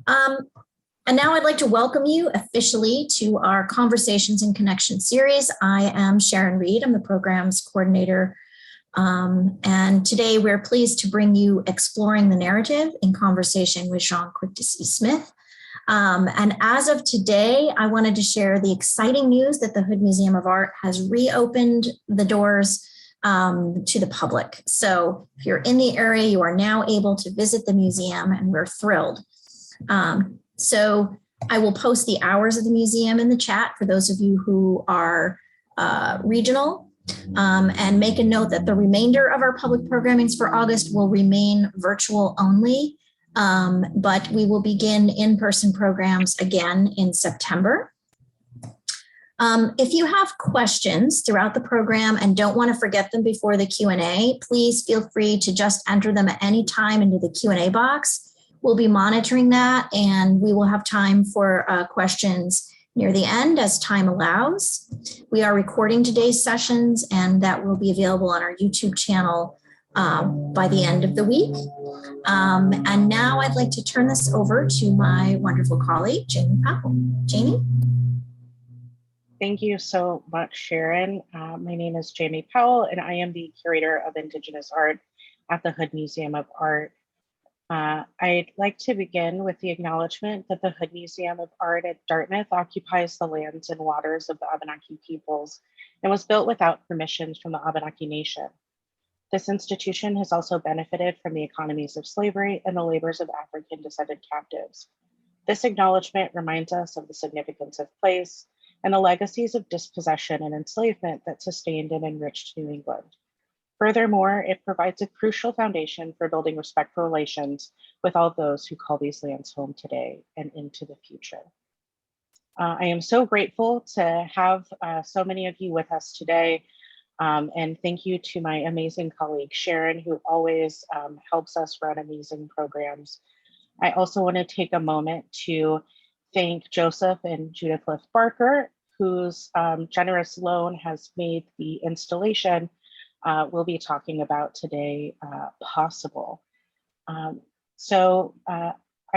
Um, and now I'd like to welcome you officially to our Conversations in Connection series. I am Sharon Reed. I'm the program's coordinator. And today we're pleased to bring you Exploring the Narrative in conversation with Jaune Quick-to-See Smith. And as of today, I wanted to share the exciting news that the Hood Museum of Art has reopened the doors to the public. So if you're in the area, you are now able to visit the museum, and we're thrilled. So I will post the hours of the museum in the chat for those of you who are regional, and make a note that the remainder of our public programmings for August will remain virtual only, but we will begin in-person programs again in September. If you have questions throughout the program and don't want to forget them before the Q&A, please feel free to just enter them at any time into the Q&A box. We'll be monitoring that, and we will have time for questions near the end as time allows. We are recording today's sessions, and that will be available on our YouTube channel by the end of the week. And now I'd like to turn this over to my wonderful colleague, Jami Powell. Jami? Thank you so much, Sharon. My name is Jami Powell, and I am the Curator of Indigenous Art at the Hood Museum of Art. I'd like to begin with the acknowledgement that the Hood Museum of Art at Dartmouth occupies the lands and waters of the Abenaki peoples and was built without permissions from the Abenaki Nation. This institution has also benefited from the economies of slavery and the labors of African descended captives. This acknowledgement reminds us of the significance of place and the legacies of dispossession and enslavement that sustained and enriched New England. Furthermore, it provides a crucial foundation for building respectful relations with all those who call these lands home today and into the future. I am so grateful to have so many of you with us today, and thank you to my amazing colleague Sharon, who always helps us run amazing programs. I also want to take a moment to thank Joseph and Judith Liff Barker, whose generous loan has made the installation we'll be talking about today possible. I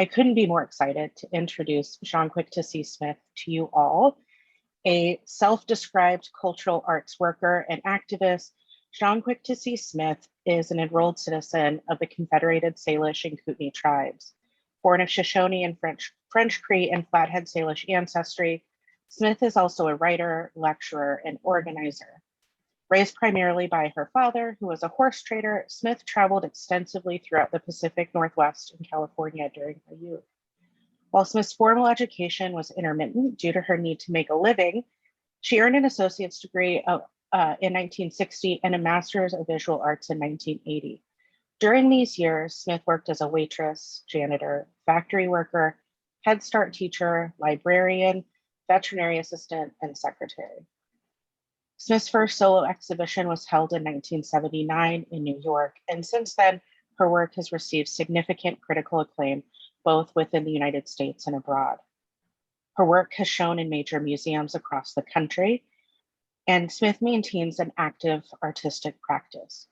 couldn't be more excited to introduce Jaune Quick-to-See Smith to you all. A self-described cultural arts worker and activist, Jaune Quick-to-See Smith is an enrolled citizen of the Confederated Salish and Kootenai tribes. Born of Shoshone and French Cree and Flathead Salish ancestry, Smith is also a writer, lecturer, and organizer. Raised primarily by her father, who was a horse trader, Smith traveled extensively throughout the Pacific Northwest and California during her youth. While Smith's formal education was intermittent due to her need to make a living, she earned an associate's degree in 1960 and a master's of visual arts in 1980. During these years, Smith worked as a waitress, janitor, factory worker, Head Start teacher, librarian, veterinary assistant, and secretary. Smith's first solo exhibition was held in 1979 in New York, and since then, her work has received significant critical acclaim, both within the United States and abroad. Her work has shown in major museums across the country, and Smith maintains an active artistic practice,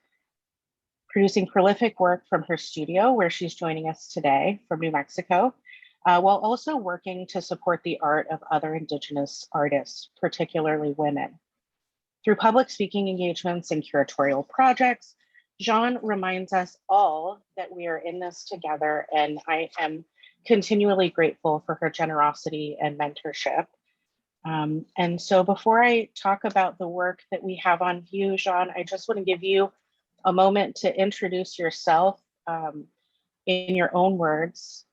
producing prolific work from her studio, where she's joining us today from New Mexico, while also working to support the art of other Indigenous artists, particularly women. Through public speaking engagements and curatorial projects, Jaune reminds us all that we are in this together, and I am continually grateful for her generosity and mentorship. And so before I talk about the work that we have on view, Jaune, I just want to give you a moment to introduce yourself in your own words.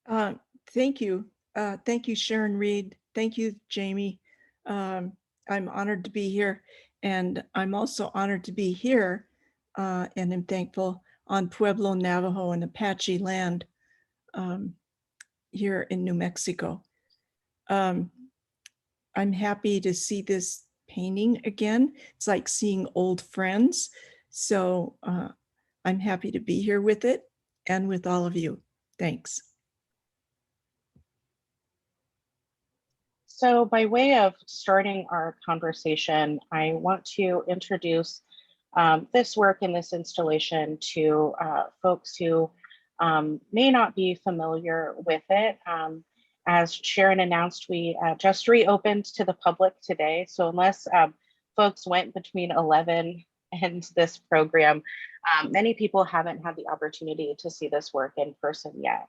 Thank you. Thank you, Sharon Reed. Thank you, Jami. I'm honored to be here, and I'm also honored to be here and am thankful on Pueblo, Navajo, and Apache land here in New Mexico. I'm happy to see this painting again. It's like seeing old friends. So I'm happy to be here with it and with all of you. Thanks. So by way of starting our conversation, I want to introduce this work in this installation to folks who may not be familiar with it. As Sharon announced, we just reopened to the public today. So unless folks went between 11 and this program, many people haven't had the opportunity to see this work in person yet.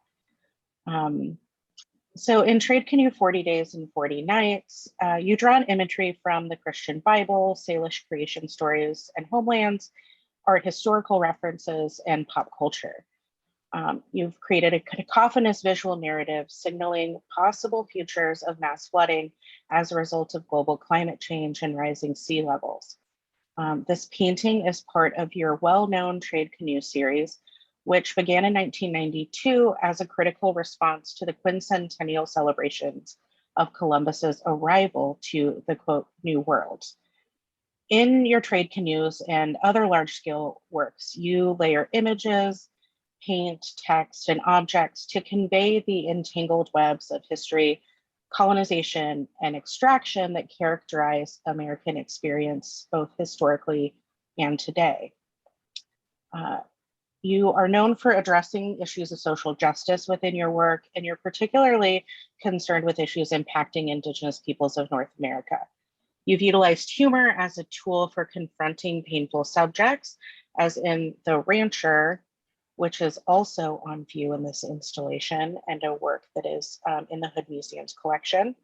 So in Trade Canoe 40 Days and 40 Nights, you draw on imagery from the Christian Bible, Salish creation stories and homelands, art historical references, and pop culture. You've created a cacophonous visual narrative signaling possible futures of mass flooding as a result of global climate change and rising sea levels. This painting is part of your well-known Trade Canoe series, which began in 1992 as a critical response to the quincentennial celebrations of Columbus's arrival to the quote, New World. In your trade canoes and other large-scale works, you layer images, paint, text, and objects to convey the entangled webs of history, colonization, and extraction that characterize American experience, both historically and today. You are known for addressing issues of social justice within your work, and you're particularly concerned with issues impacting Indigenous peoples of North America. You've utilized humor as a tool for confronting painful subjects, as in The Rancher, which is also on view in this installation, and a work that is in the Hood Museum's collection.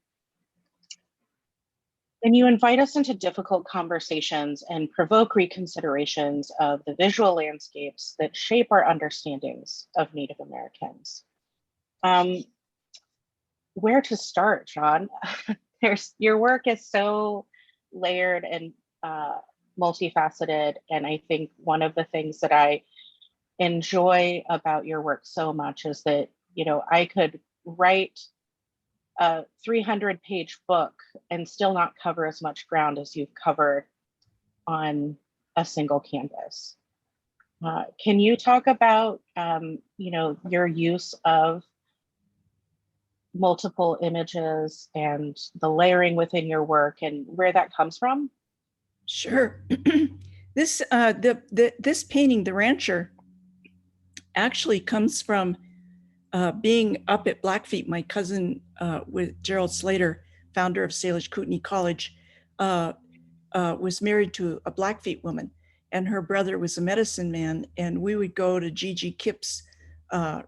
And you invite us into difficult conversations and provoke reconsiderations of the visual landscapes that shape our understandings of Native Americans. Where to start, John? Your work is so layered and multifaceted, and I think one of the things that I enjoy about your work so much is that, you know, I could write a 300-page book and still not cover as much ground as you've covered on a single canvas. Can you talk about, you know, your use of multiple images and the layering within your work and where that comes from? Sure. This this painting, The Rancher, actually comes from being up at Blackfeet. My cousin with Gerald Slater, founder of Salish Kootenai College, was married to a Blackfeet woman, and her brother was a medicine man, and we would go to Gigi Kip's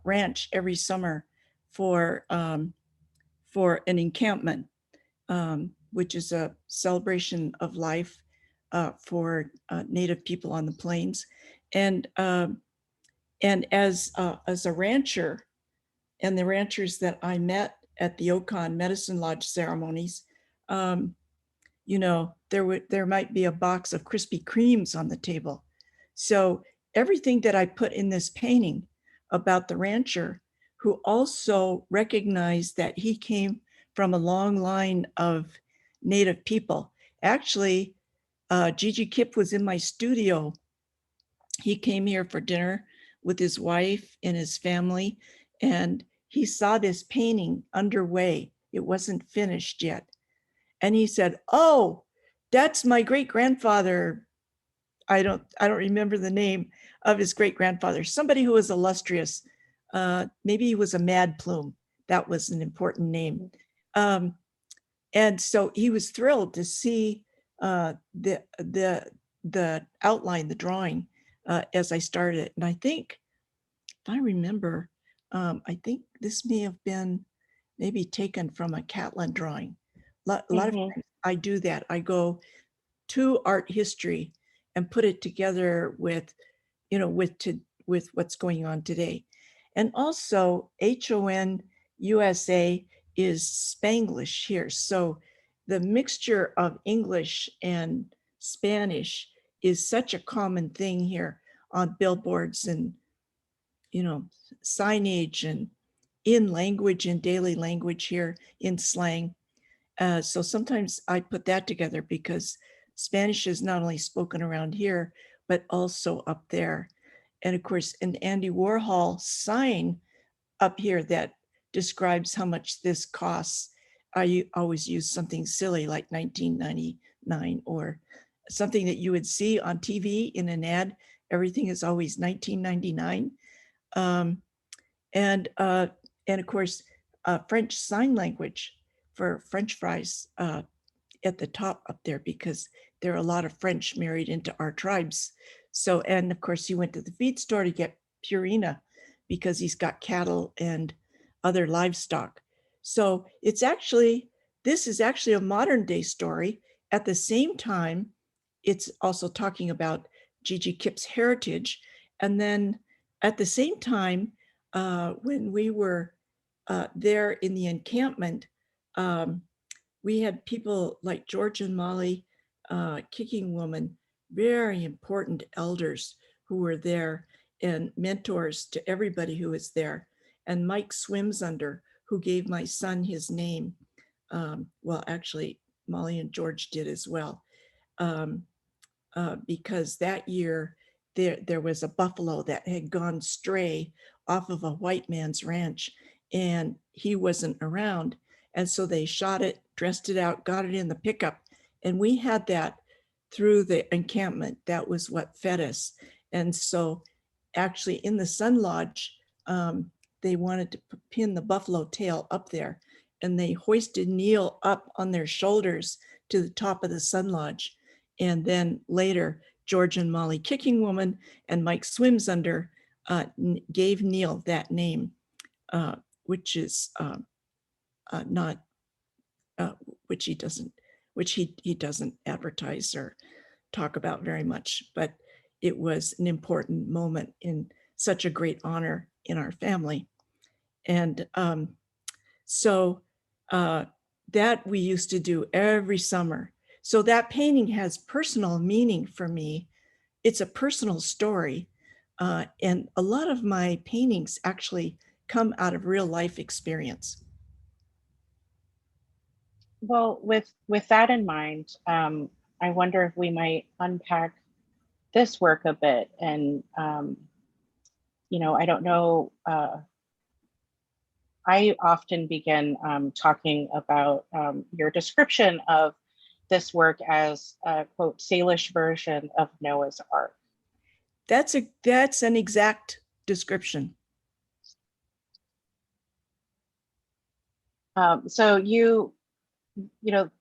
ranch every summer for an encampment, which is a celebration of life for Native people on the plains. And as a rancher, and the ranchers that I met at the Okan Medicine Lodge ceremonies, you know, there might be a box of Krispy Kremes on the table. So everything that I put in this painting about the rancher, who also recognized that he came from a long line of Native people. Actually, Gigi Kip was in my studio. He came here for dinner with his wife and his family, and he saw this painting underway. It wasn't finished yet. And he said, "Oh, that's my great-grandfather." I don't remember the name of his great-grandfather, somebody who was illustrious. Maybe he was a Mad Plume. That was an important name. And so he was thrilled to see the outline, the drawing, as I started it. And I think, if I remember, I think this may have been maybe taken from a Catlin drawing. A lot of times I do that. I go to art history and put it together with, you know, with what's going on today. And also HON USA is Spanglish here. So the mixture of English and Spanish is such a common thing here on billboards and, you know, signage and in language, in daily language here, in slang. So sometimes I put that together because Spanish is not only spoken around here, but also up there. And of course, an Andy Warhol sign up here that describes how much this costs. I always use something silly like 1999 or something that you would see on TV in an ad. Everything is always $19.99. And of course, French Sign Language for French fries at the top up there, because there are a lot of French married into our tribes. So, and of course, he went to the feed store to get Purina because he's got cattle and other livestock. So this is actually a modern day story. At the same time, it's also talking about Gigi Kip's heritage. And then at the same time, when we were there in the encampment, we had people like George and Molly, Kicking Woman, very important elders who were there and mentors to everybody who was there. And Mike Swimsunder, who gave my son his name. Well, actually, Molly and George did as well. Because that year there was a buffalo that had gone stray off of a white man's ranch, and he wasn't around. And so they shot it, dressed it out, got it in the pickup. And we had that through the encampment. That was what fed us. And so actually in the Sun Lodge, they wanted to pin the buffalo tail up there, and they hoisted Neil up on their shoulders to the top of the Sun Lodge. And then later, George and Molly Kicking Woman and Mike Swimsunder gave Neil that name, which is not, which he doesn't advertise or talk about very much, but it was an important moment in such a great honor in our family. And so that we used to do every summer. So that painting has personal meaning for me. It's a personal story. And a lot of my paintings actually come out of real life experience. Well, with that in mind, I wonder if we might unpack this work a bit. And, I don't know, I often begin talking about your description of this work as a quote Salish version of Noah's Ark. That's an exact description. So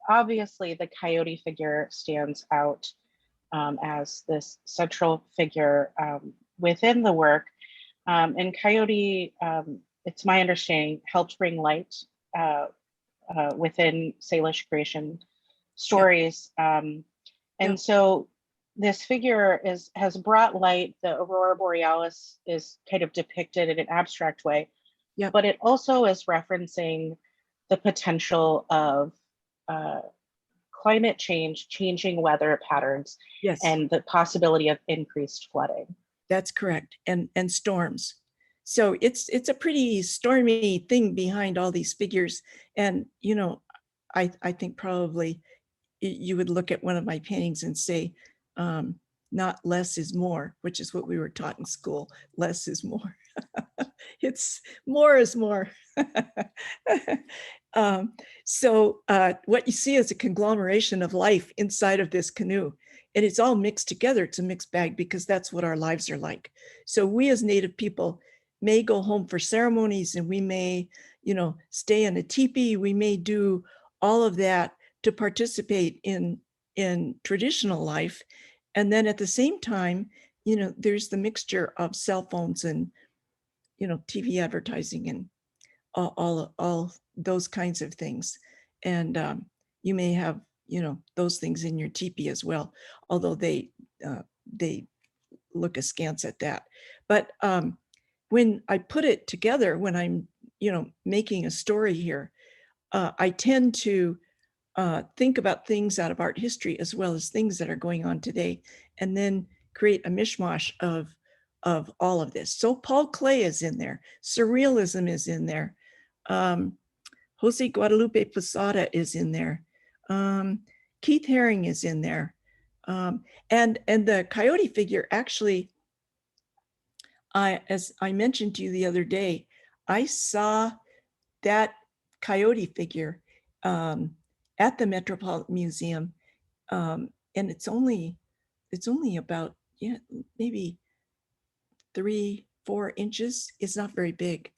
obviously the coyote figure stands out as this central figure within the work, and coyote, it's my understanding, helped bring light within Salish creation stories. And so this figure has brought light. The aurora borealis is kind of depicted in an abstract way, but it also is referencing the potential of climate change, changing weather patterns, and the possibility of increased flooding. That's correct, and storms. So it's a pretty stormy thing behind all these figures. And I think probably you would look at one of my paintings and say, not less is more, which is what we were taught in school. Less is more. It's more is more. So what you see is a conglomeration of life inside of this canoe, and it's all mixed together. It's a mixed bag because that's what our lives are like. So we as Native people may go home for ceremonies, and we may, stay in a teepee. We may do all of that to participate in traditional life. And then at the same time, there's the mixture of cell phones and, TV advertising and all those kinds of things. And you may have, those things in your teepee as well, although they look askance at that. But when I put it together, when I'm, making a story here, I tend to think about things out of art history as well as things that are going on today, and then create a mishmash of all of this. So Paul Klee is in there, surrealism is in there, Jose Guadalupe Posada is in there, Keith Haring is in there, and the coyote figure actually, as I mentioned to you the other day, I saw that coyote figure at the Metropolitan Museum and it's only about, yeah, maybe 3-4 inches. It's not very big,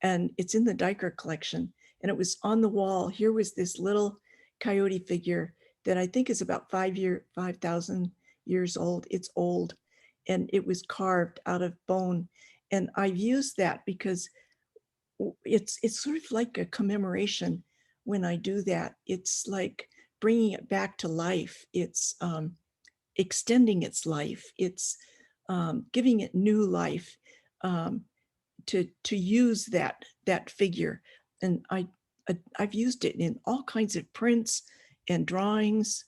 and it's in the Diker collection, and it was on the wall. Here was this little coyote figure that I think is about 5,000 years old. It's old, and it was carved out of bone, and I've used that because it's sort of like a commemoration. When I do that, it's like bringing it back to life. It's extending its life. It's giving it new life, to use that figure. And I've used it in all kinds of prints and drawings.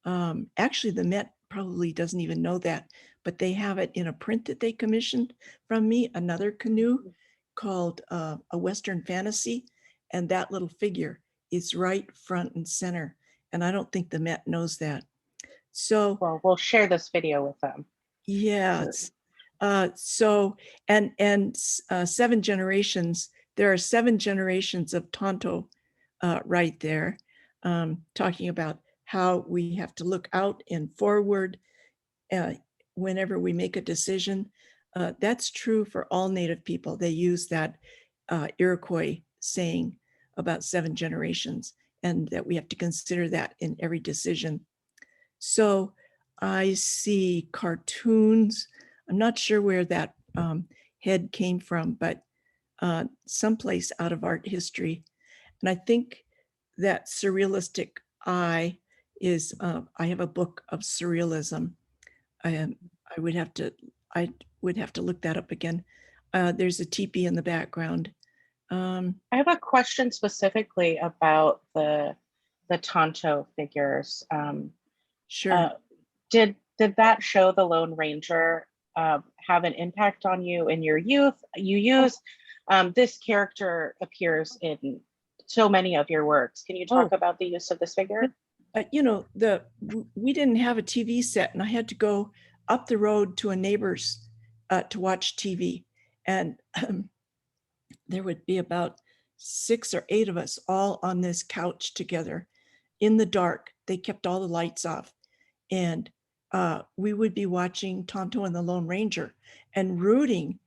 Actually, the Met probably doesn't even know that, but they have it in a print that they commissioned from me, another canoe called A Western Fantasy. And that little figure is right front and center. And I don't think the Met knows that. So, Well, we'll share this video with them. yes. So, and 7 generations, there are 7 generations of Tonto right there, talking about how we have to look out and forward whenever we make a decision. That's true for all Native people. They use that Iroquois saying about 7 generations, and that we have to consider that in every decision. So I see cartoons. I'm not sure where that head came from, but someplace out of art history. And I think that surrealistic eye is, I have a book of surrealism. I would have to look that up again. There's a teepee in the background. I have a question specifically about the Tonto figures. Sure. Did that show, The Lone Ranger, have an impact on you in your youth? You use this character appears in so many of your works. Can you talk about the use of this figure? You know, we didn't have a TV set, and I had to go up the road to a neighbor's to watch TV, and there would be about 6 or 8 of us all on this couch together in the dark. They kept all the lights off, and we would be watching Tonto and the Lone Ranger and rooting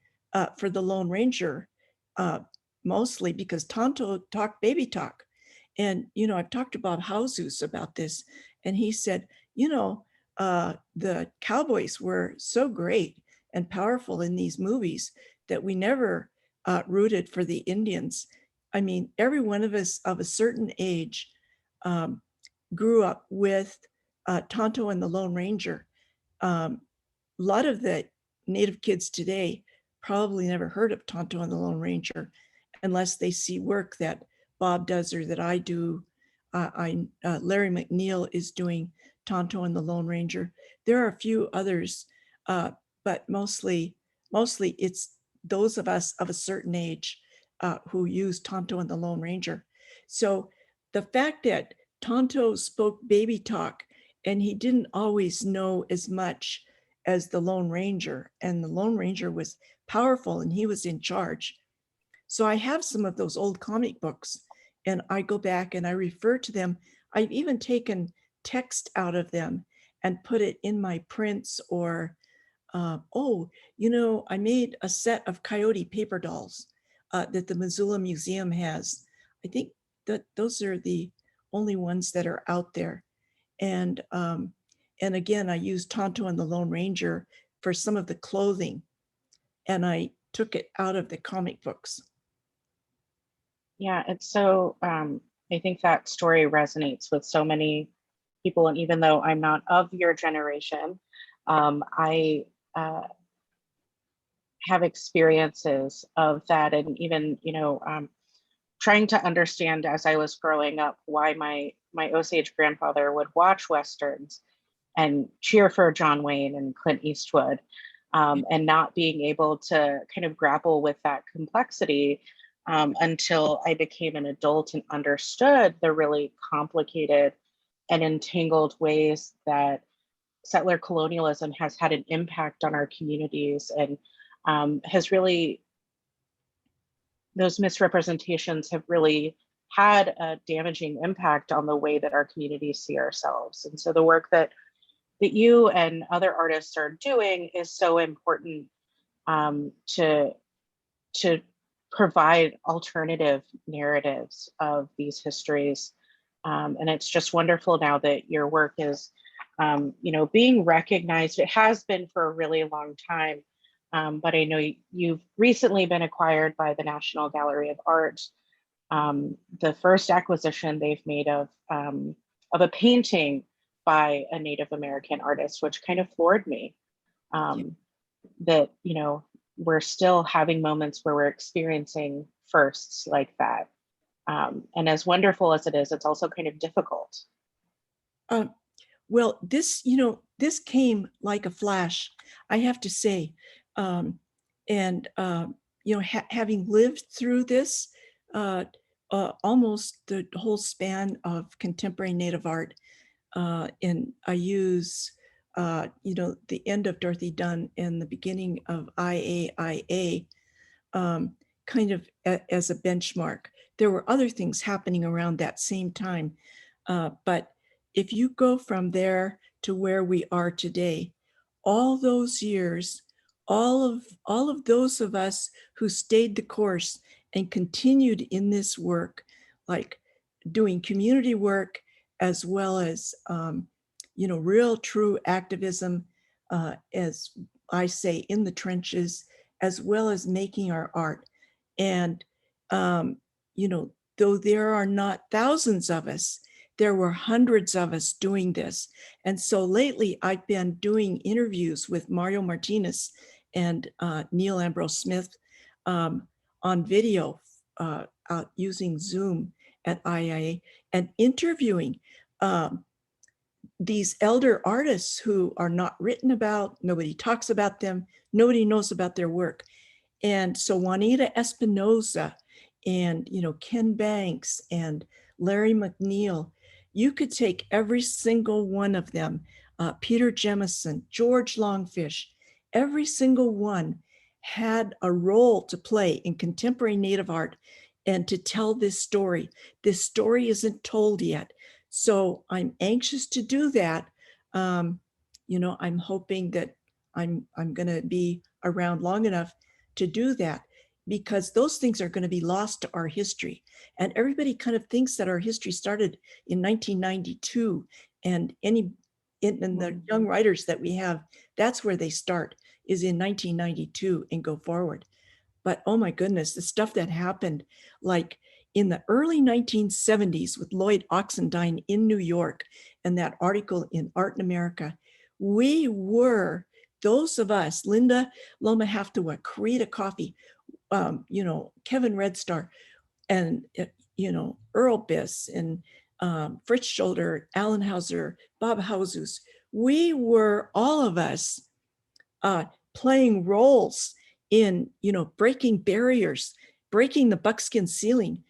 for the Lone Ranger, mostly because Tonto talked baby talk. And, you know, I've talked about Hausus about this, and he said, you know, the cowboys were so great and powerful in these movies that we never rooted for the Indians. I mean, every one of us of a certain age grew up with Tonto and the Lone Ranger. A lot of the Native kids today probably never heard of Tonto and the Lone Ranger unless they see work that Bob does or that I do. Larry McNeil is doing Tonto and the Lone Ranger. There are a few others, but mostly it's those of us of a certain age who use Tonto and the Lone Ranger. So the fact that Tonto spoke baby talk and he didn't always know as much as the Lone Ranger, and the Lone Ranger was powerful and he was in charge. So I have some of those old comic books, and I go back and I refer to them. I've even taken text out of them and put it in my prints, or you know, I made a set of coyote paper dolls that the Missoula Museum has. I think that those are the only ones that are out there. And again, I used Tonto and the Lone Ranger for some of the clothing, and I took it out of the comic books. Yeah, it's so, I think that story resonates with so many people. And even though I'm not of your generation, I have experiences of that. And even, you know, trying to understand as I was growing up why my Osage grandfather would watch Westerns and cheer for John Wayne and Clint Eastwood, and not being able to kind of grapple with that complexity until I became an adult and understood the really complicated and entangled ways that settler colonialism has had an impact on our communities, and has really, those misrepresentations have really had a damaging impact on the way that our communities see ourselves. And so the work that that you and other artists are doing is so important, to provide alternative narratives of these histories. And it's just wonderful now that your work is, being recognized. It has been for a really long time, but I know you've recently been acquired by the National Gallery of Art. The first acquisition they've made of a painting by a Native American artist, which kind of floored me. That, we're still having moments where we're experiencing firsts like that. And as wonderful as it is, it's also kind of difficult. Well, this, this came like a flash, I have to say. Having lived through this, almost the whole span of contemporary Native art, and I use, the end of Dorothy Dunn and the beginning of IAIA, kind of as a benchmark. There were other things happening around that same time, but if you go from there to where we are today, all those years, all of those of us who stayed the course and continued in this work, like doing community work as well as real true activism, as I say, in the trenches, as well as making our art. And though there are not thousands of us, there were hundreds of us doing this. And so lately I've been doing interviews with Mario Martinez and Neil Ambrose Smith on video, using Zoom at IIA, and interviewing these elder artists who are not written about, nobody talks about them, nobody knows about their work. And so Juanita Espinosa and, Ken Banks and Larry McNeil, you could take every single one of them, Peter Jemison, George Longfish, every single one had a role to play in contemporary Native art and to tell this story. This story isn't told yet. So I'm anxious to do that. I'm hoping that I'm going to be around long enough to do that, because those things are going to be lost to our history. And everybody kind of thinks that our history started in 1992, and in the young writers that we have, that's where they start, is in 1992 and go forward. But oh my goodness, the stuff that happened, like in the early 1970s with Lloyd Oxendine in New York, and that article in Art in America, we were, those of us, Linda Loma Haftawa, Karita Coffey, Kevin Red Star, and, Earl Biss, and Fritz Scholder, Alan Hauser, Bob Hausus, we were, all of us, playing roles in, breaking barriers, breaking the buckskin ceiling.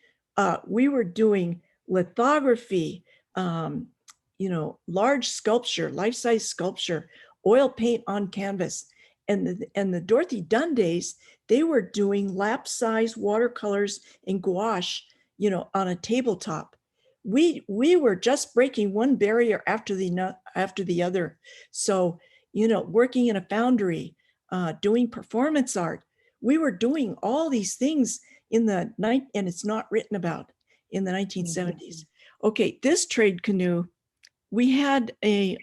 We were doing lithography, large sculpture, life-size sculpture, oil paint on canvas. And the Dorothy Dunn days, they were doing lap-size watercolors and gouache, on a tabletop. We were just breaking one barrier after the other. So, working in a foundry, doing performance art, we were doing all these things in the night, and it's not written about, in the 1970s. Okay, this trade canoe, we had a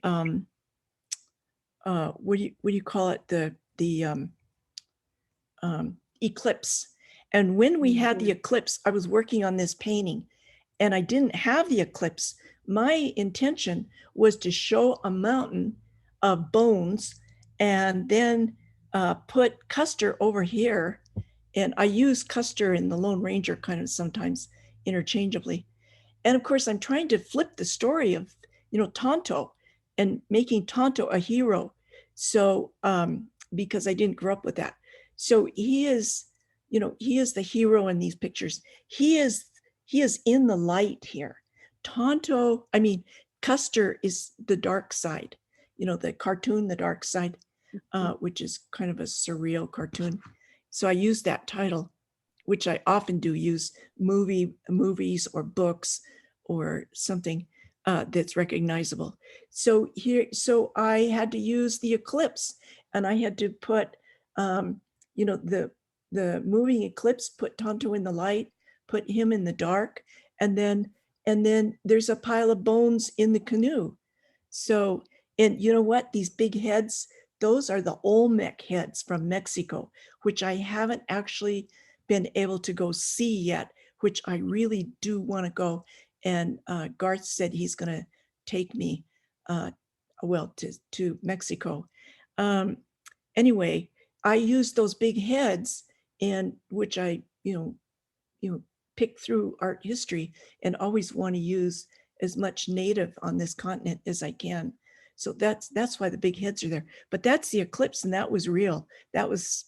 what do you call it, the eclipse. And when we had the eclipse, I was working on this painting, and I didn't have the eclipse. My intention was to show a mountain of bones, and then put Custer over here. And I use Custer and the Lone Ranger kind of sometimes interchangeably. And of course, I'm trying to flip the story of, Tonto, and making Tonto a hero. So, because I didn't grow up with that. So he is the hero in these pictures. He is in the light here. Custer is the dark side, the cartoon, The Dark Side, which is kind of a surreal cartoon. So I use that title, which I often do use movies or books or something. that's recognizable. So I had to use the eclipse, and I had to put, the moving eclipse, put Tonto in the light, put him in the dark, and then there's a pile of bones in the canoe. So, and you know what? These big heads, those are the Olmec heads from Mexico, which I haven't actually been able to go see yet, which I really do want to go. And Garth said he's going to take me, to Mexico. Anyway, I used those big heads, and which I, pick through art history, and always want to use as much native on this continent as I can. So that's why the big heads are there. But that's the eclipse, and that was real. That was,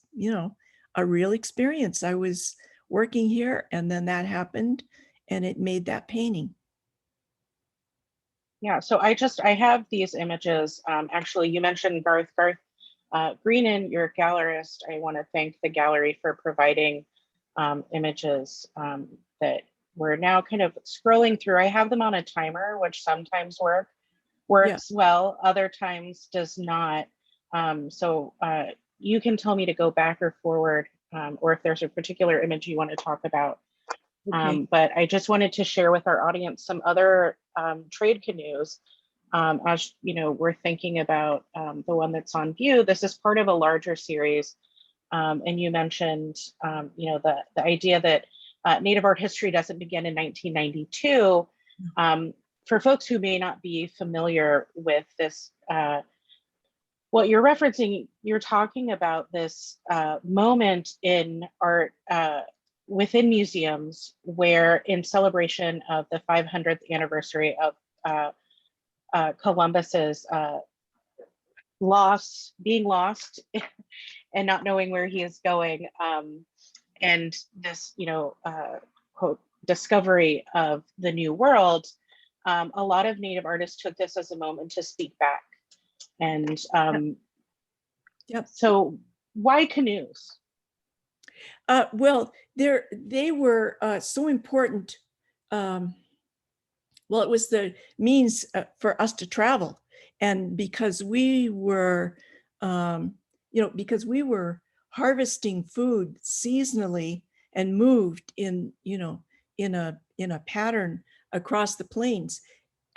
a real experience. I was working here, and then that happened, and it made that painting. Yeah, so I have these images. Actually, you mentioned Garth Greenan, your gallerist. I want to thank the gallery for providing images that we're now kind of scrolling through. I have them on a timer, which sometimes works well, other times does not. So you can tell me to go back or forward, or if there's a particular image you want to talk about. Okay. But I just wanted to share with our audience some other trade canoes. As you know, we're thinking about the one that's on view. This is part of a larger series. And you mentioned, the idea that Native art history doesn't begin in 1992. For folks who may not be familiar with this, what you're referencing, you're talking about this moment in art within museums where, in celebration of the 500th anniversary of Columbus's being lost and not knowing where he is going, and this, quote, discovery of the new world, a lot of Native artists took this as a moment to speak back. And so why canoes? Well, they were so important. Well, it was the means for us to travel, and because we were, because we were harvesting food seasonally and moved in a pattern across the plains.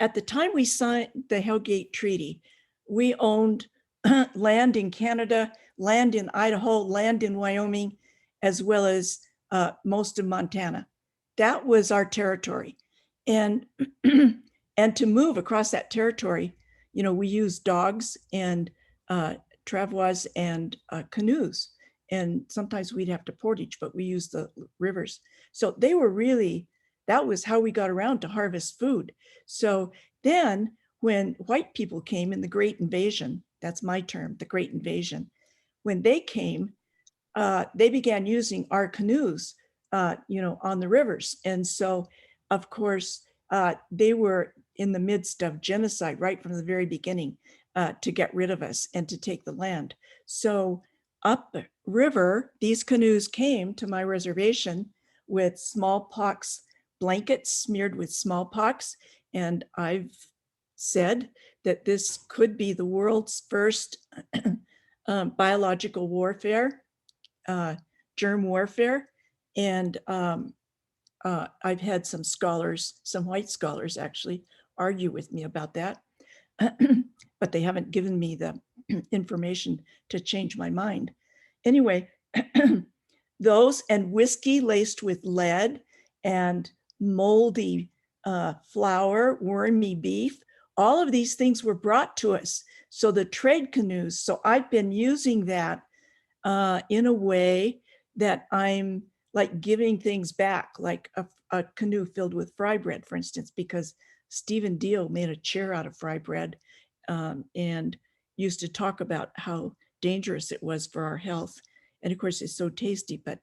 At the time we signed the Hellgate Treaty, we owned land in Canada, land in Idaho, land in Wyoming, as well as most of Montana. That was our territory. And and to move across that territory, we used dogs and travois and canoes. And sometimes we'd have to portage, but we used the rivers. So they were really, that was how we got around to harvest food. So then when white people came in the Great Invasion, that's my term, the Great Invasion, when they came, they began using our canoes, on the rivers. And so, of course, they were in the midst of genocide right from the very beginning to get rid of us and to take the land. So up the river, these canoes came to my reservation with smallpox blankets smeared with smallpox. And I've said that this could be the world's first biological warfare, germ warfare. And I've had some scholars, some white scholars actually, argue with me about that, but they haven't given me the information to change my mind. Anyway, those and whiskey laced with lead and moldy flour, wormy beef, all of these things were brought to us. So the trade canoes, so I've been using that in a way that I'm like giving things back, like a canoe filled with fry bread, for instance, because Stephen Deal made a chair out of fry bread and used to talk about how dangerous it was for our health. And of course, it's so tasty, but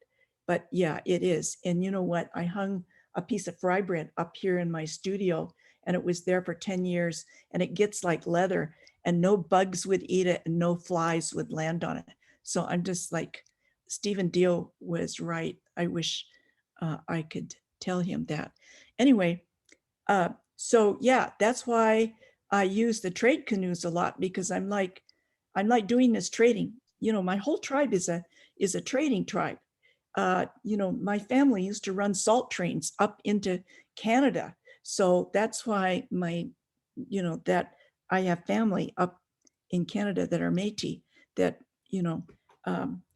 yeah, it is. And you know what? I hung a piece of fry bread up here in my studio, and it was there for 10 years, and it gets like leather, and no bugs would eat it and no flies would land on it. So I'm just like, Stephen Deal was right. I wish I could tell him that. Anyway, So yeah, that's why I use the trade canoes a lot, because I'm like doing this trading. You know, my whole tribe is a trading tribe. You know, my family used to run salt trains up into Canada. So that's why that I have family up in Canada that are Métis that,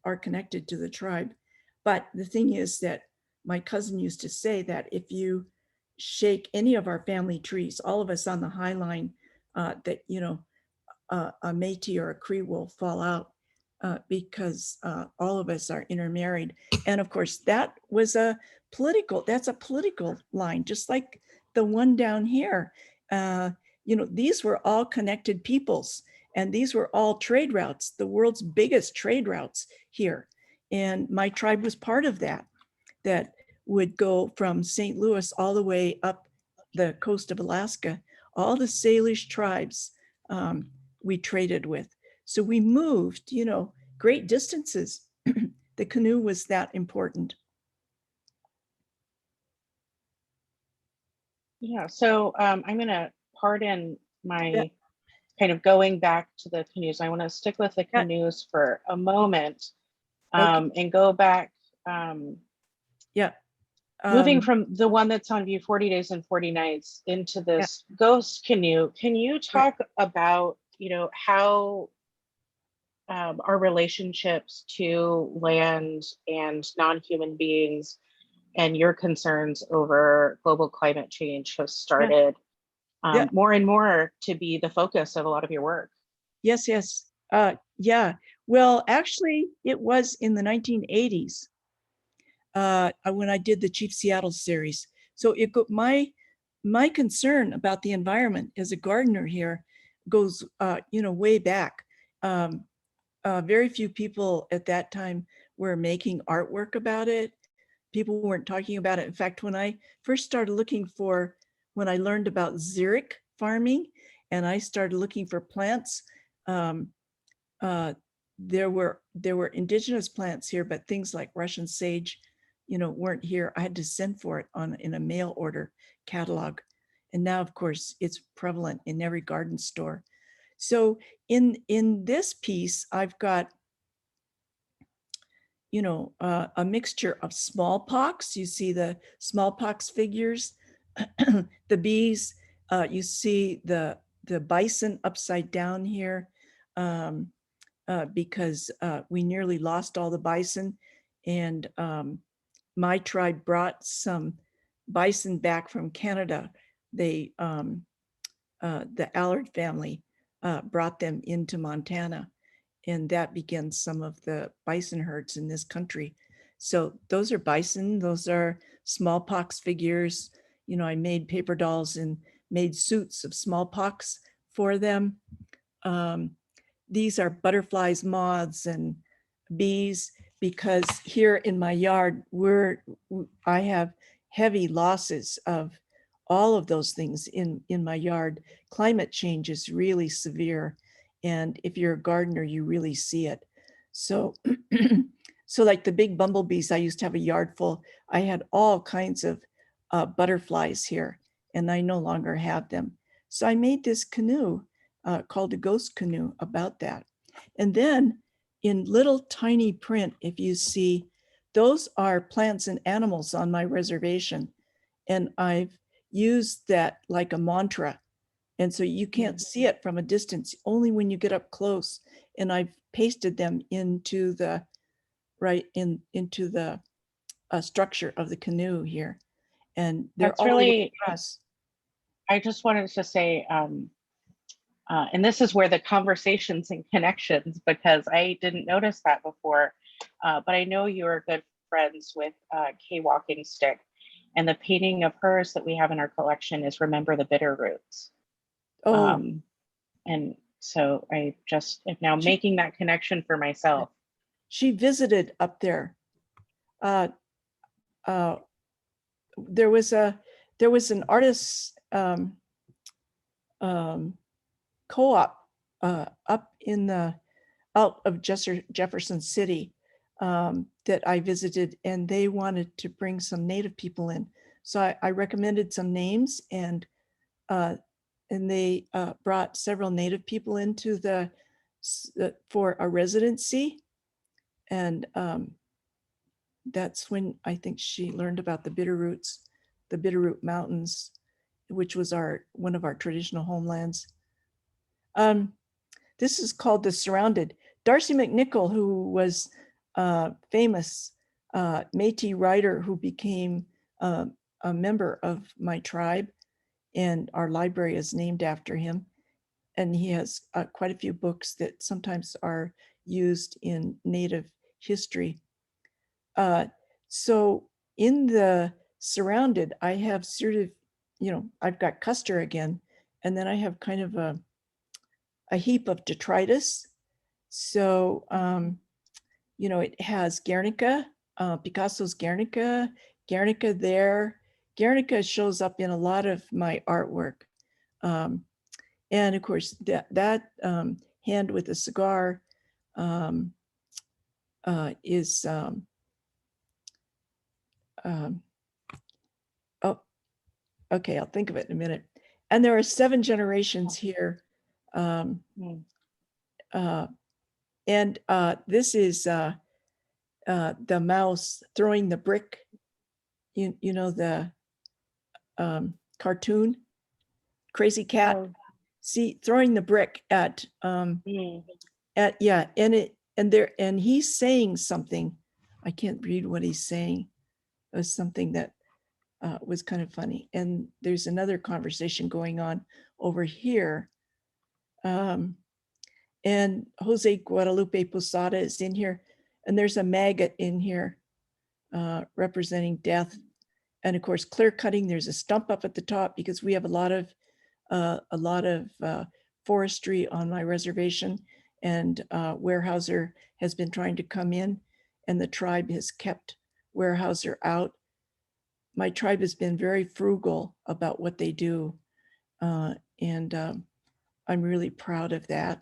are connected to the tribe. But the thing is that my cousin used to say that if you shake any of our family trees, all of us on the High Line, that, a Métis or a Cree will fall out because all of us are intermarried. And of course, that's a political line, just like the one down here. These were all connected peoples, and these were all trade routes, the world's biggest trade routes here. And my tribe was part of that would go from St. Louis all the way up the coast of Alaska. All the Salish tribes we traded with. So we moved, great distances. The canoe was that important. Yeah, so I'm going to pardon my kind of going back to the canoes. I want to stick with the canoes for a moment and go back. Moving from the one that's on view 40 days and 40 nights into this ghost canoe. Can you talk about, how our relationships to land and non-human beings and your concerns over global climate change have started more and more to be the focus of a lot of your work? Yes. Yeah. Well, actually, it was in the 1980s when I did the Chief Seattle series. So my concern about the environment as a gardener here goes, way back. Very few people at that time were making artwork about it. People weren't talking about it. In fact, when I first started when I learned about xeric farming and I started looking for plants, there were indigenous plants here, but things like Russian sage, weren't here. I had to send for it in a mail order catalog. And now, of course, it's prevalent in every garden store. So in this piece, I've got, a mixture of smallpox. You see the smallpox figures, the bees. You see the bison upside down here because we nearly lost all the bison, and my tribe brought some bison back from Canada. The Allard family brought them into Montana, and that begins some of the bison herds in this country. So those are bison, those are smallpox figures. I made paper dolls and made suits of smallpox for them. These are butterflies, moths, and bees, because here in my yard, I have heavy losses of all of those things in my yard. Climate change is really severe. And if you're a gardener, you really see it. So, so like the big bumblebees, I used to have a yard full. I had all kinds of butterflies here, and I no longer have them. So I made this canoe called a ghost canoe about that. And then in little tiny print, if you see, those are plants and animals on my reservation. And I've used that like a mantra. And so you can't see it from a distance, only when you get up close. And I've pasted them into the structure of the canoe here. And they're That's really, across. I just wanted to say, and this is where the conversations and connections, because I didn't notice that before, but I know you're good friends with Kay Walking Stick, and the painting of hers that we have in our collection is Remember the Bitter Roots. And so I just am now making that connection for myself. She visited up there. There was an artist co-op up in out of Jefferson City that I visited, and they wanted to bring some Native people in. So I recommended some names, and and they brought several Native people into for a residency. And that's when I think she learned about the Bitterroot Mountains, which was one of our traditional homelands. This is called The Surrounded. Darcy McNichol, who was a famous Métis writer who became a member of my tribe, and our library is named after him. And he has quite a few books that sometimes are used in Native history. So in the Surrounded, I have sort of, I've got Custer again, and then I have kind of a heap of detritus. So, it has Guernica, Picasso's Guernica there. Guernica shows up in a lot of my artwork. And of course, that hand with a cigar is, oh, okay, I'll think of it in a minute. And there are 7 generations here. And this is the mouse throwing the brick, the cartoon, Crazy Cat. Oh. See, throwing the brick at yeah, and he's saying something. I can't read what he's saying. It was something that was kind of funny. And there's another conversation going on over here. And Jose Guadalupe Posada is in here, and there's a maggot in here representing death. And of course, clear cutting, there's a stump up at the top because we have a lot of forestry on my reservation, and Weyerhaeuser has been trying to come in, and the tribe has kept Weyerhaeuser out. My tribe has been very frugal about what they do, and I'm really proud of that.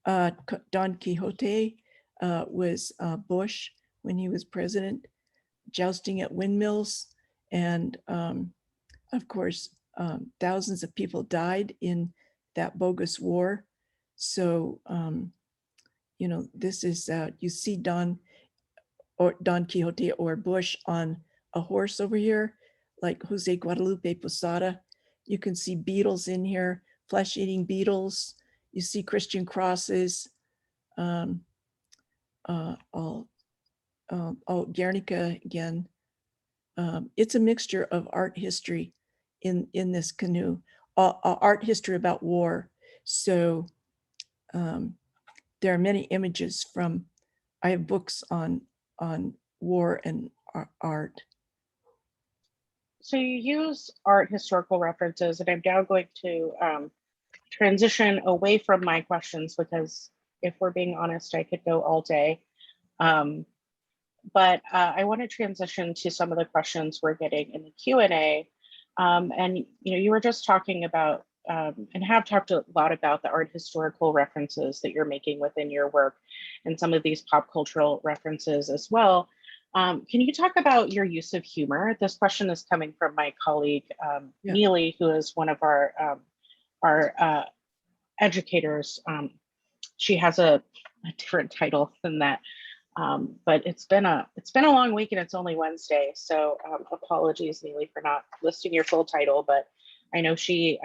Don Quixote was Bush when he was president, jousting at windmills, and of course, thousands of people died in that bogus war. So, this is, you see Don Quixote or Bush on a horse over here, like Jose Guadalupe Posada. You can see beetles in here, flesh-eating beetles. You see Christian crosses. Guernica again. It's a mixture of art history in this canoe, art history about war. So there are many images from, I have books on war and art. So you use art historical references, and I'm now going to transition away from my questions, because if we're being honest, I could go all day. But I want to transition to some of the questions we're getting in the Q&A. And you were just talking about and have talked a lot about the art historical references that you're making within your work, and some of these pop cultural references as well. Can you talk about your use of humor? This question is coming from my colleague, Neely, who is one of our educators. She has a different title than that. But it's been a long week, and it's only Wednesday. So apologies, Neely, for not listing your full title, but I know she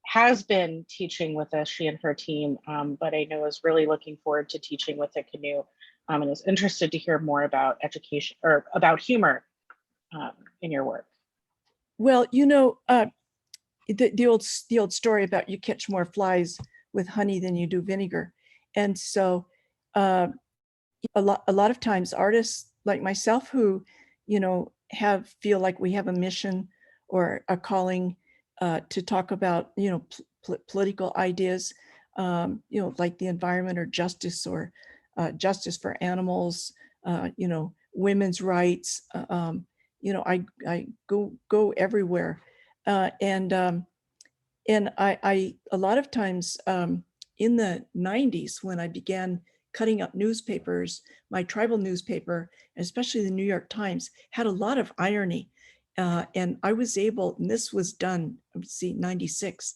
has been teaching with us, she and her team, but I know is really looking forward to teaching with the canoe, and is interested to hear more about education or about humor in your work. Well, the old story about you catch more flies with honey than you do vinegar. And so a lot of times artists like myself who, feel like we have a mission or a calling to talk about, political ideas, like the environment or justice for animals, women's rights. I go everywhere, and I a lot of times in the 90s when I began cutting up newspapers, my tribal newspaper, especially the New York Times, had a lot of irony. And I was able, and this was done, let's see, 96.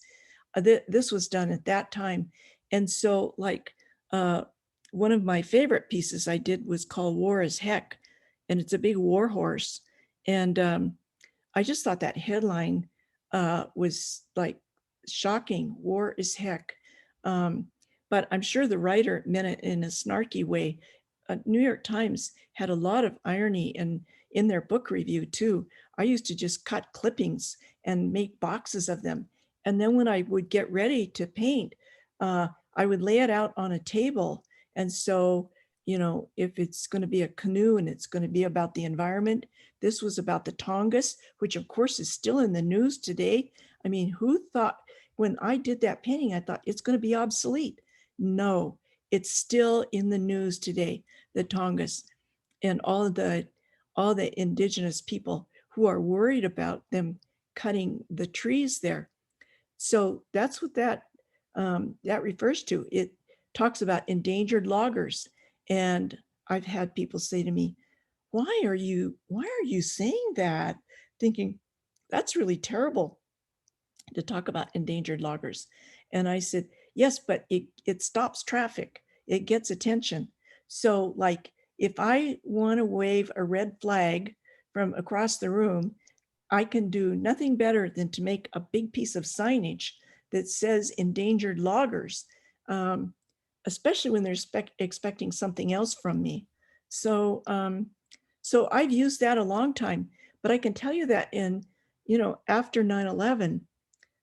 This was done at that time. And so like one of my favorite pieces I did was called War is Heck. And it's a big war horse. And I just thought that headline was like shocking. War is heck. But I'm sure the writer meant it in a snarky way. New York Times had a lot of irony in their book review too. I used to just cut clippings and make boxes of them. And then when I would get ready to paint, I would lay it out on a table. And so, you know, if it's going to be a canoe and it's going to be about the environment, this was about the Tongass, which of course is still in the news today. I mean, who thought, when I did that painting, I thought it's going to be obsolete. No, it's still in the news today, the Tongass, and all the indigenous people who are worried about them cutting the trees there. So that's what that refers to. It talks about endangered loggers. And I've had people say to me, why are you saying that? Thinking that's really terrible to talk about endangered loggers. And I said, yes, but it stops traffic. It gets attention. So like if I want to wave a red flag from across the room, I can do nothing better than to make a big piece of signage that says endangered loggers, especially when they're expecting something else from me. So, so I've used that a long time, but I can tell you that after 9/11,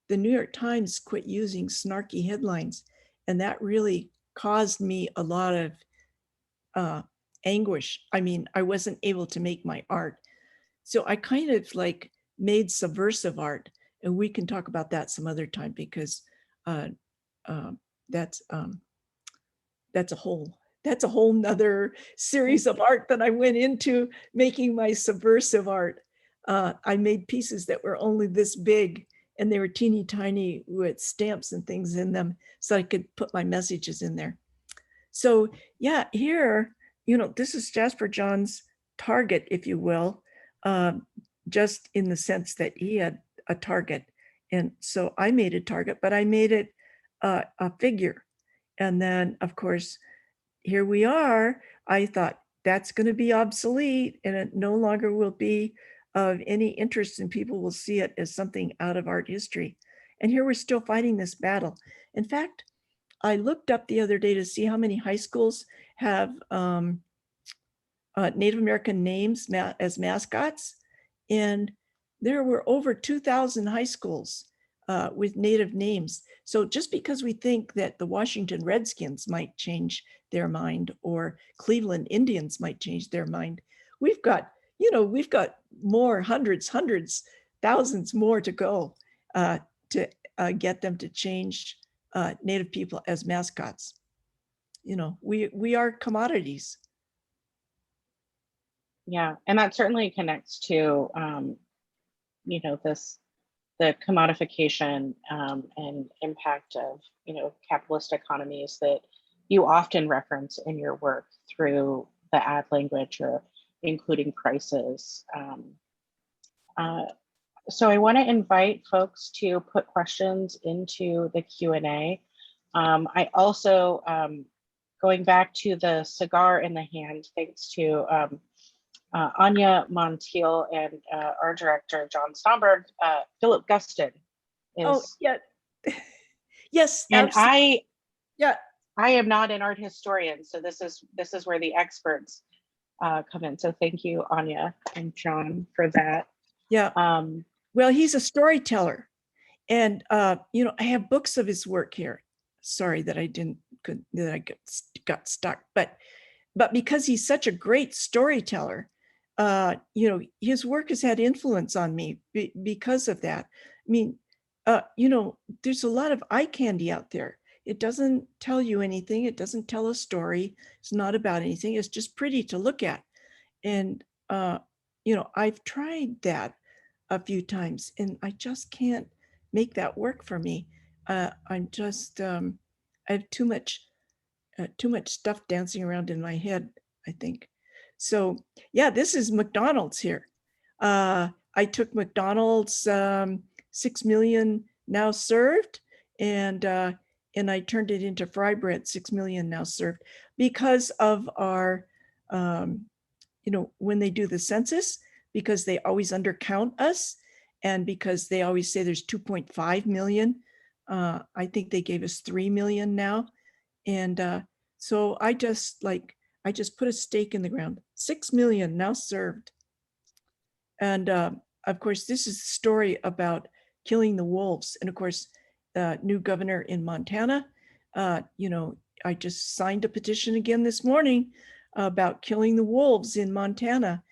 the New York Times quit using snarky headlines, and that really caused me a lot of anguish. I mean, I wasn't able to make my art. So I kind of like made subversive art, and we can talk about that some other time because uh, uh, that's a whole nother series of art that I went into, making my subversive art. I made pieces that were only this big, and they were teeny tiny with stamps and things in them, so I could put my messages in there. So yeah, here, this is Jasper John's target, if you will, just in the sense that he had a target. And so I made a target, but I made it a figure. And then, of course, here we are. I thought that's going to be obsolete and it no longer will be of any interest, and people will see it as something out of art history. And here we're still fighting this battle. In fact, I looked up the other day to see how many high schools have Native American names as mascots. And there were over 2,000 high schools with Native names. So just because we think that the Washington Redskins might change their mind or Cleveland Indians might change their mind, we've got more, hundreds, thousands more to go to get them to change Native people as mascots. We are commodities. Yeah, and that certainly connects to, the commodification and impact of, capitalist economies that you often reference in your work through the ad language or including prices. So I want to invite folks to put questions into the Q&A. I also, going back to the cigar in the hand, thanks to Anya Montiel and our director, John Stomberg, Philip Guston is. Oh, yeah. Yes. And absolutely. I am not an art historian, so this is where the experts come in. So thank you, Anya and John, for that. Yeah. Well, he's a storyteller, and I have books of his work here. Sorry that I got stuck, but because he's such a great storyteller, his work has had influence on me because of that. I mean, there's a lot of eye candy out there. It doesn't tell you anything. It doesn't tell a story. It's not about anything. It's just pretty to look at. And, I've tried that a few times and I just can't make that work for me. I'm just, I have too much stuff dancing around in my head, I think. So yeah, this is McDonald's here. I took McDonald's 6 million now served, and I turned it into fry bread, 6 million now served, because of our, when they do the census, because they always undercount us, and because they always say there's 2.5 million. I think they gave us 3 million now. And so I just put a stake in the ground, 6 million now served. And of course, this is a story about killing the wolves. And of course, new governor in Montana, I just signed a petition again this morning about killing the wolves in Montana.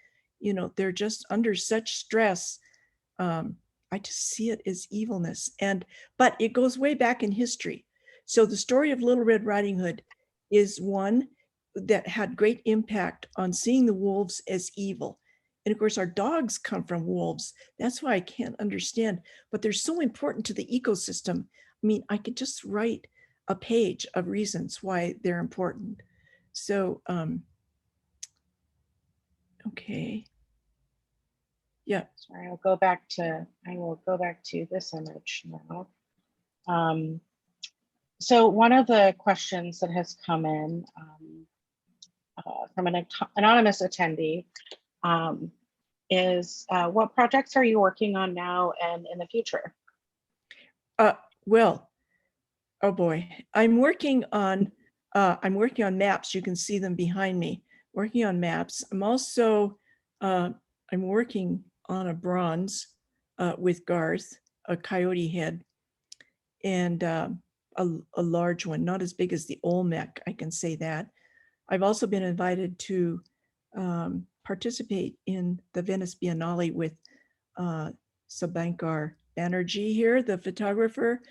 They're just under such stress. I just see it as evilness. But it goes way back in history. So the story of Little Red Riding Hood is one that had great impact on seeing the wolves as evil. And of course, our dogs come from wolves. That's why I can't understand, but they're so important to the ecosystem. I mean, I could just write a page of reasons why they're important. So, okay. Yeah. Sorry, I will go back to this image now. So one of the questions that has come in from an anonymous attendee is what projects are you working on now and in the future? Well, oh boy, I'm working on maps. You can see them behind me, working on maps. I'm also, I'm working on a bronze with Garth, a coyote head, and a large one, not as big as the Olmec, I can say that. I've also been invited to participate in the Venice Biennale with Sabankar Banerjee here, the photographer,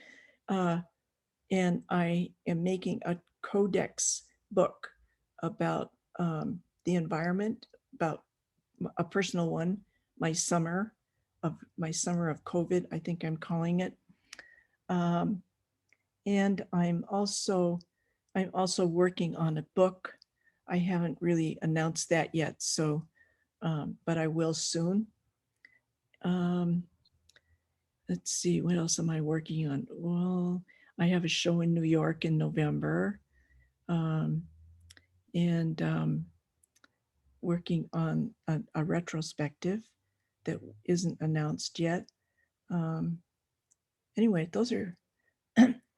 and I am making a codex book about the environment, about a personal one, my summer of COVID, I think I'm calling it. And I'm also working on a book. I haven't really announced that yet, so but I will soon. Let's see, what else am I working on? Well, I have a show in New York in November, and working on a retrospective that isn't announced yet. Anyway, those are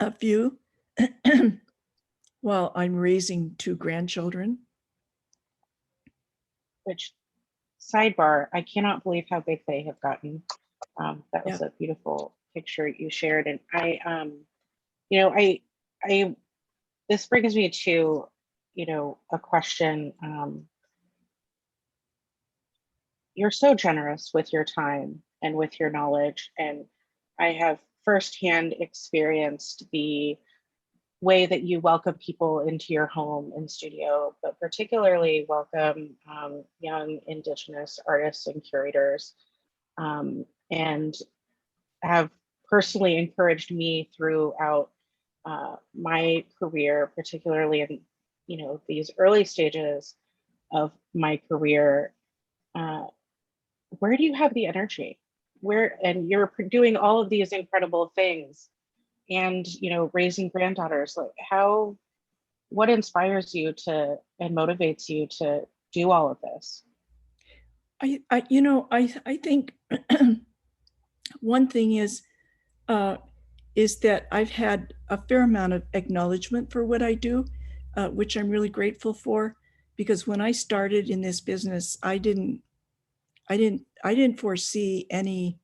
a few. While I'm raising 2 grandchildren. Which, sidebar, I cannot believe how big they have gotten. That was a beautiful picture you shared, and this brings me to, a question. You're so generous with your time and with your knowledge, and I have firsthand experienced the way that you welcome people into your home and studio, but particularly welcome young Indigenous artists and curators, and have personally encouraged me throughout my career, particularly in these early stages of my career. Where do you have the energy? And you're doing all of these incredible things, and raising granddaughters. Like, what inspires you to and motivates you to do all of this? I think one thing is that I've had a fair amount of acknowledgement for what I do, which I'm really grateful for, because when I started in this business, I didn't foresee any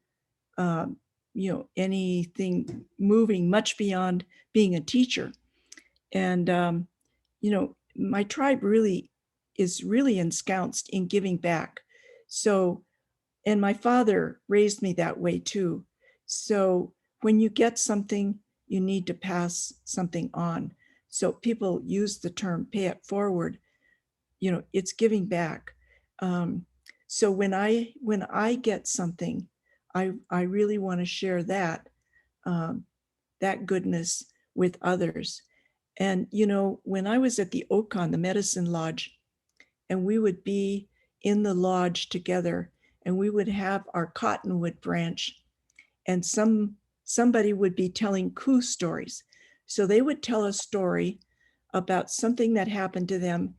anything moving much beyond being a teacher. And my tribe is really ensconced in giving back. So, and my father raised me that way too. So when you get something, you need to pass something on. So people use the term pay it forward. It's giving back. So when I get something, I really want to share that goodness with others. And when I was at the Okan, the medicine lodge, and we would be in the lodge together, and we would have our cottonwood branch, and somebody would be telling coup stories. So they would tell a story about something that happened to them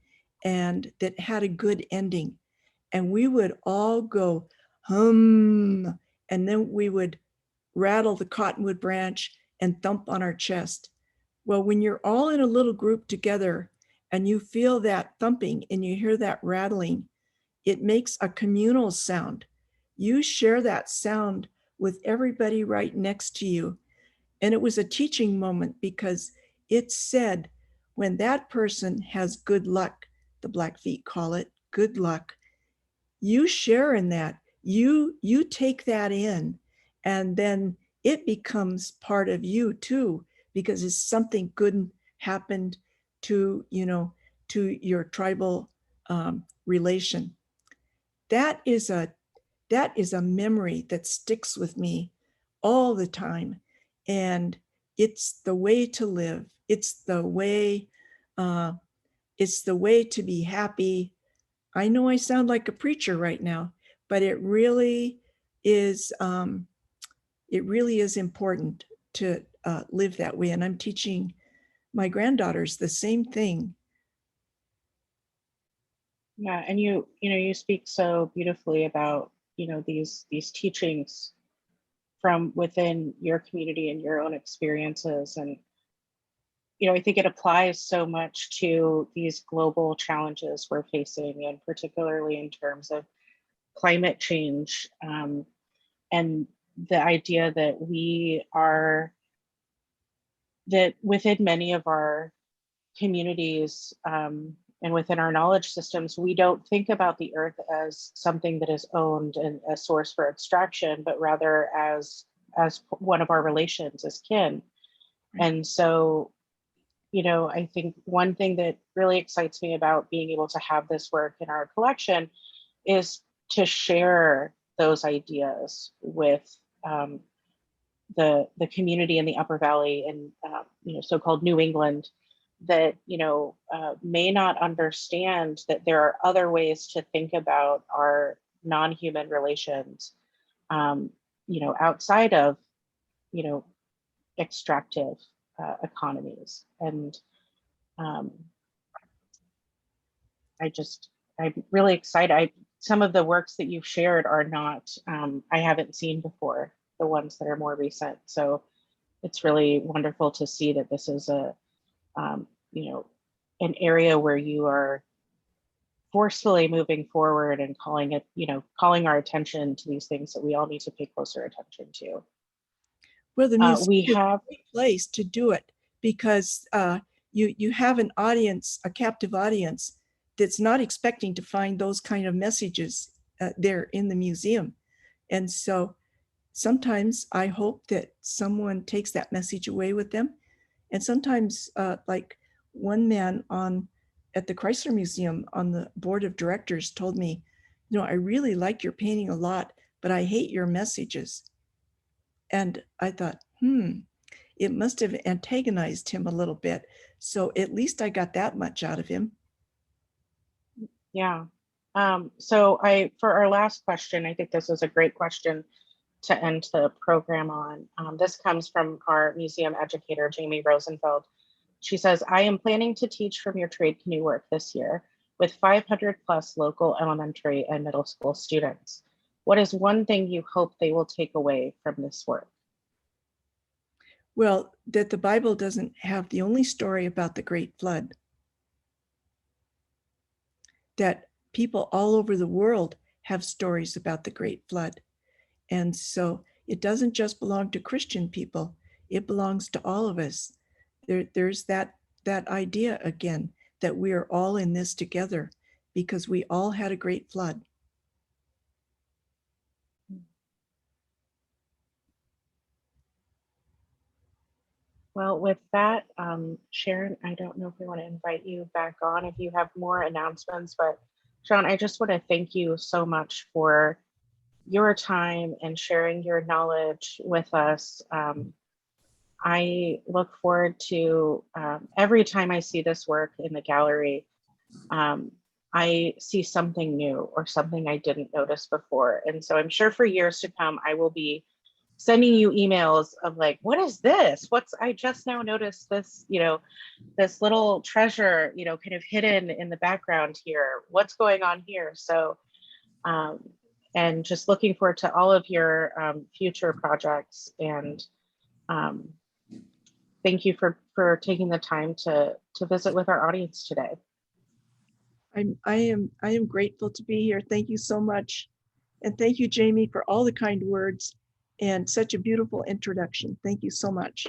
and that had a good ending. And we would all go, hum, and then we would rattle the cottonwood branch and thump on our chest. Well, when you're all in a little group together and you feel that thumping and you hear that rattling, it makes a communal sound. You share that sound with everybody right next to you. And it was a teaching moment because it said, when that person has good luck, the Blackfeet call it good luck, you share in that. You take that in, and then it becomes part of you too, because it's something good happened to, to your tribal relation. That is a memory that sticks with me all the time. And it's the way to live. It's the way to be happy. I know I sound like a preacher right now, but it really is important to live that way. And I'm teaching my granddaughters the same thing. Yeah, and you speak so beautifully about these teachings from within your community and your own experiences, and I think it applies so much to these global challenges we're facing, and particularly in terms of climate change, and the idea that that within many of our communities, and within our knowledge systems, we don't think about the earth as something that is owned and a source for extraction, but rather as one of our relations as kin. And so, I think one thing that really excites me about being able to have this work in our collection is to share those ideas with the community in the Upper Valley and so-called New England that may not understand that there are other ways to think about our non-human relations, outside of extractive economies. And I'm really excited. Some of the works that you've shared are not, I haven't seen before, the ones that are more recent. So it's really wonderful to see that this is an area where you are forcefully moving forward and calling our attention to these things that we all need to pay closer attention to. Well, the museum we is have a great place to do it because you have an audience, a captive audience that's not expecting to find those kind of messages there in the museum. And so sometimes I hope that someone takes that message away with them. And sometimes like one man at the Chrysler Museum on the board of directors told me, I really like your painting a lot, but I hate your messages. And I thought, it must have antagonized him a little bit. So at least I got that much out of him. Yeah. So for our last question, I think this is a great question to end the program on. This comes from our museum educator, Jami Rosenfeld. She says, I am planning to teach from your trade canoe work this year with 500 plus local elementary and middle school students. What is one thing you hope they will take away from this work? Well, that the Bible doesn't have the only story about the Great Flood. That people all over the world have stories about the Great Flood. And so it doesn't just belong to Christian people, it belongs to all of us. There's that idea again, that we are all in this together because we all had a great flood. Well, with that, Sharon, I don't know if we want to invite you back on if you have more announcements, but Sean, I just want to thank you so much for your time and sharing your knowledge with us. I look forward to every time I see this work in the gallery, I see something new or something I didn't notice before. And so I'm sure for years to come, I will be sending you emails of like, what is this? I just now noticed this, this little treasure, kind of hidden in the background here. What's going on here? So, and just looking forward to all of your future projects. And thank you for taking the time to visit with our audience today. I am grateful to be here. Thank you so much. And thank you, Jami, for all the kind words and such a beautiful introduction. Thank you so much.